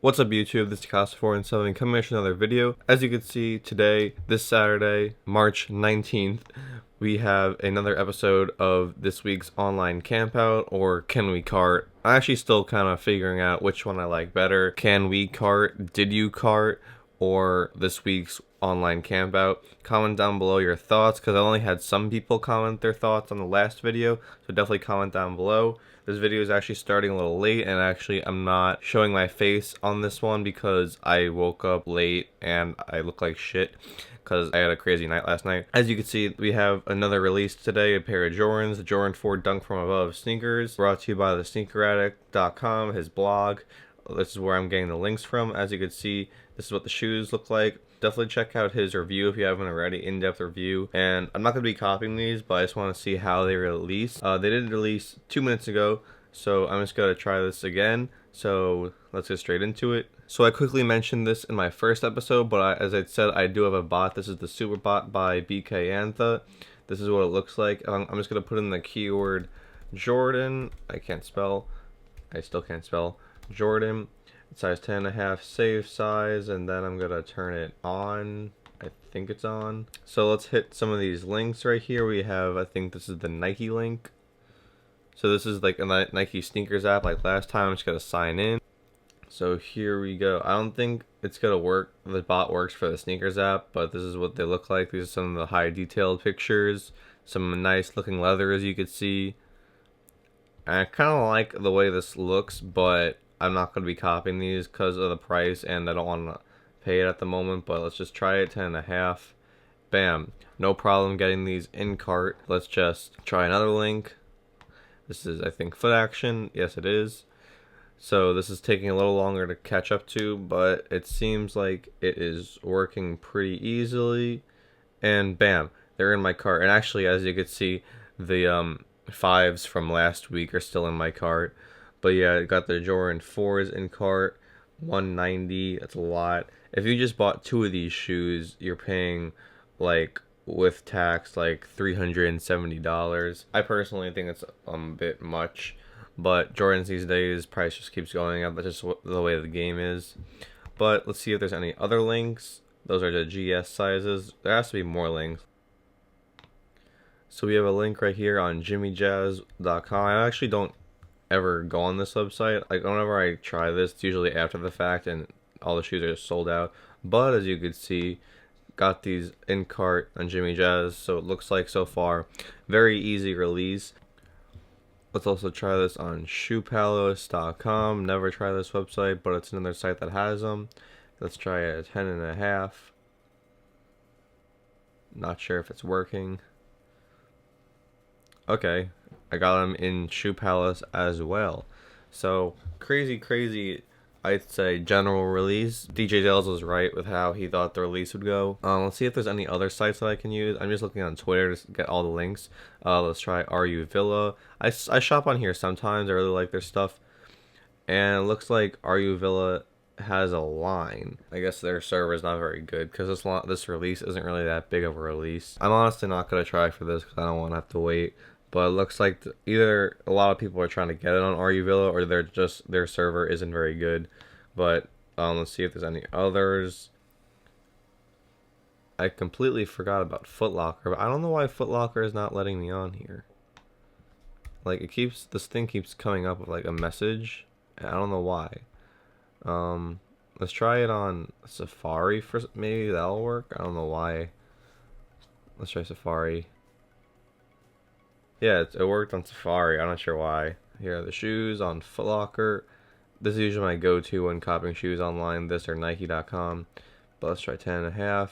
What's up YouTube, this is Casa4 coming at another video. As you can see today, this Saturday, March 19th, we have another episode of this week's online campout, or Can We Cart? I'm actually still kind of figuring out which one I like better. Can we cart? Did you cart? Or this week's online campout? Comment down below your thoughts, because I only had some people comment their thoughts on the last video, so definitely comment down below. This video is actually starting a little late, and actually I'm not showing my face on this one because I woke up late and I look like shit because I had a crazy night last night. As you can see, we have another release today, a pair of Jordans, the Jordan 4 Dunk From Above sneakers, brought to you by the sneakeraddict.com, his blog. This is where I'm getting the links from. As you can see, this is what the shoes look like. Definitely check out his review if you haven't already, in-depth review. And I'm not going to be copying these, but I just want to see how they release. They did release 2 minutes ago, so I'm just going to try this again. So let's get straight into it. So I quickly mentioned this in my first episode, but as I said, I do have a bot. This is the Super Bot by BK Antha. This is what it looks like. I'm just going to put in the keyword Jordan. I still can't spell. Jordan, size 10.5, save size, and then I'm gonna turn it on. I think it's on. So let's hit some of these links right here. We have, I think this is the Nike link. So this is like a Nike sneakers app like last time. I'm just gonna sign in. So here we go. I don't think it's gonna work. The bot works for the sneakers app, but this is what they look like. These are some of the high detailed pictures. Some nice looking leather, as you can see. And I kind of like the way this looks, but I'm not going to be copying these because of the price, and I don't want to pay it at the moment, but let's just try it. 10.5. Bam. No problem getting these in cart. Let's just try another link. This is, I think, foot action. Yes, it is. So this is taking a little longer to catch up to, but it seems like it is working pretty easily. And bam, they're in my cart. And actually, as you can see, the fives from last week are still in my cart. But yeah, I got the Jordan 4s in cart, $190. That's a lot. If you just bought 2 of these shoes, you're paying, like, with tax, like $370. I personally think it's a bit much, but Jordans these days, price just keeps going up. That's just the way the game is. But let's see if there's any other links. Those are the GS sizes. There has to be more links. So we have a link right here on jimmyjazz.com. I actually don't ever go on this website. Like, whenever I try this, it's usually after the fact and all the shoes are sold out. But as you can see, got these in cart on Jimmy Jazz, so it looks like so far very easy release. Let's also try this on shoepalace.com. Never try this website, but it's another site that has them. Let's try a 10.5. Not sure if it's working. Okay, I got them in Shoe Palace as well. So crazy, I'd say, general release. DJ Dales was right with how he thought the release would go. Let's see if there's any other sites that I can use. I'm just looking on Twitter to get all the links. Let's try RU Villa. I shop on here sometimes. I really like their stuff. And it looks like RU Villa has a line. I guess their server is not very good because this release isn't really that big of a release. I'm honestly not going to try for this because I don't want to have to wait. But it looks like either a lot of people are trying to get it on RU Villa, or their server isn't very good. But let's see if there's any others. I completely forgot about Foot Locker, but I don't know why Foot Locker is not letting me on here. Like, this thing keeps coming up with like a message, and I don't know why. Let's try it on Safari for maybe that'll work. I don't know why. Let's try Safari. Yeah, it worked on Safari. I'm not sure why. Here are the shoes on Foot Locker. This is usually my go-to when copying shoes online. This or Nike.com. But let's try 10.5.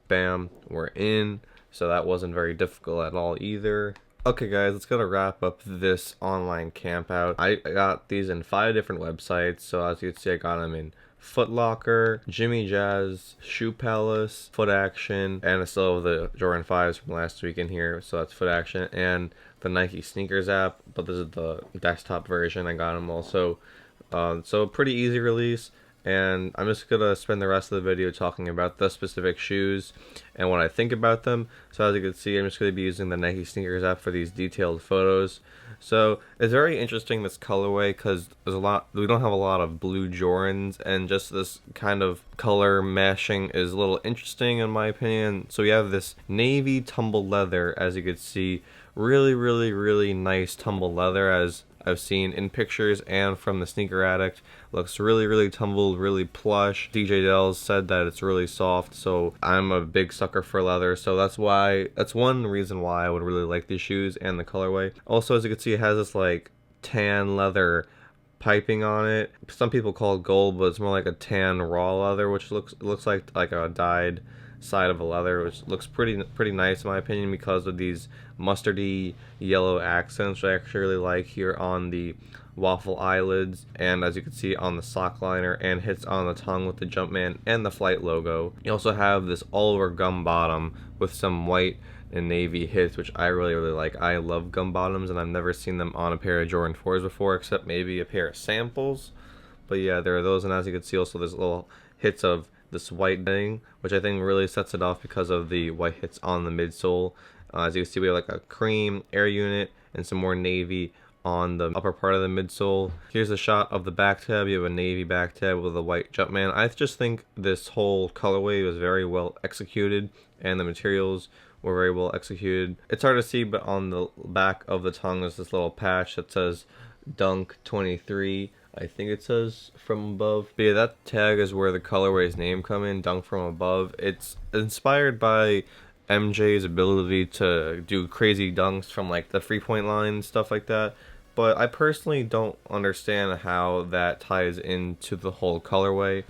Bam, we're in. So that wasn't very difficult at all either. Okay guys, let's go to wrap up this online camp out. I got these in 5 different websites. So as you can see, I got them in Foot Locker, Jimmy Jazz, Shoe Palace, Foot Action, and I still have the Jordan 5s from last week in here, so that's Foot Action, and the Nike sneakers app, but this is the desktop version. I got them also. So pretty easy release. and I'm just gonna spend the rest of the video talking about the specific shoes and what I think about them. So as you can see, I'm just gonna be using the Nike Sneakers app for these detailed photos. So it's very interesting, this colorway, because we don't have a lot of blue Jordans, and just this kind of color mashing is a little interesting in my opinion. So we have this navy tumble leather, as you can see, really nice tumble leather, as I've seen in pictures and from the Sneaker Addict. Looks really tumbled, really plush. DJ Dells said that it's really soft, so I'm a big sucker for leather, so that's one reason why I would really like these shoes and the colorway. Also, as you can see, it has this like tan leather piping on it. Some people call it gold, but it's more like a tan raw leather, which looks like a dyed side of a leather, which looks pretty nice in my opinion, because of these mustardy yellow accents, which I actually really like here on the waffle eyelids, and as you can see on the sock liner, and hits on the tongue with the Jumpman and the Flight logo. You also have this all over gum bottom with some white and navy hits, which I really like. I love gum bottoms, and I've never seen them on a pair of Jordan 4s before, except maybe a pair of samples. But yeah, there are those, and as you can see, also there's little hits of this white thing, which I think really sets it off because of the white hits on the midsole. As you can see, we have like a cream air unit and some more navy on the upper part of the midsole. Here's a shot of the back tab. You have a navy back tab with a white Jumpman. I just think this whole colorway was very well executed, and the materials were very well executed. It's hard to see, but on the back of the tongue there's this little patch that says Dunk 23. I think it says from above. But yeah, that tag is where the colorway's name come in, Dunk from above. It's inspired by MJ's ability to do crazy dunks from like the 3-point line, stuff like that. But I personally don't understand how that ties into the whole colorway,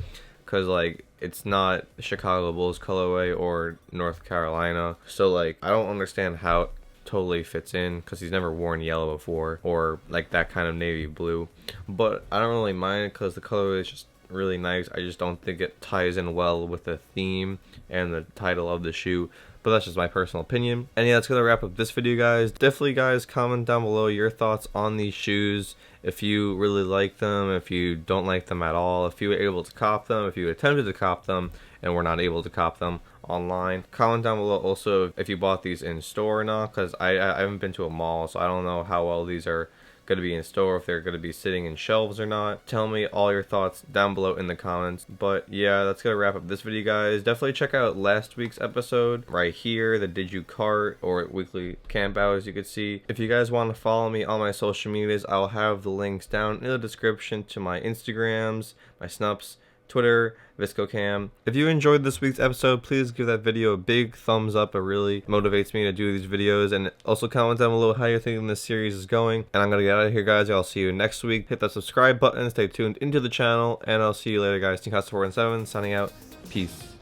because like it's not Chicago Bulls colorway or North Carolina. So like I don't understand how it totally fits in, because he's never worn yellow before, or like that kind of navy blue. But I don't really mind it because the colorway is just really nice. I just don't think it ties in well with the theme and the title of the shoe. But that's just my personal opinion. And yeah, that's gonna wrap up this video, guys. Definitely, guys, comment down below your thoughts on these shoes. If you really like them, if you don't like them at all, if you were able to cop them, if you attempted to cop them and were not able to cop them online. Comment down below also if you bought these in store or not, because I haven't been to a mall, so I don't know how well these are going to be in store, if they're going to be sitting in shelves or not. Tell me all your thoughts down below in the comments. But yeah, that's going to wrap up this video, guys. Definitely check out last week's episode right here, the Did You Cart or weekly Campout, as you can see. If you guys want to follow me on my social medias, I'll have the links down in the description to my Instagrams, my Snaps, Twitter, VSCOCAM. If you enjoyed this week's episode, please give that video a big thumbs up. It really motivates me to do these videos. And also comment down below how you're thinking this series is going. And I'm going to get out of here, guys. I'll see you next week. Hit that subscribe button. Stay tuned into the channel. And I'll see you later, guys. Team Cast 4 and 7 signing out. Peace.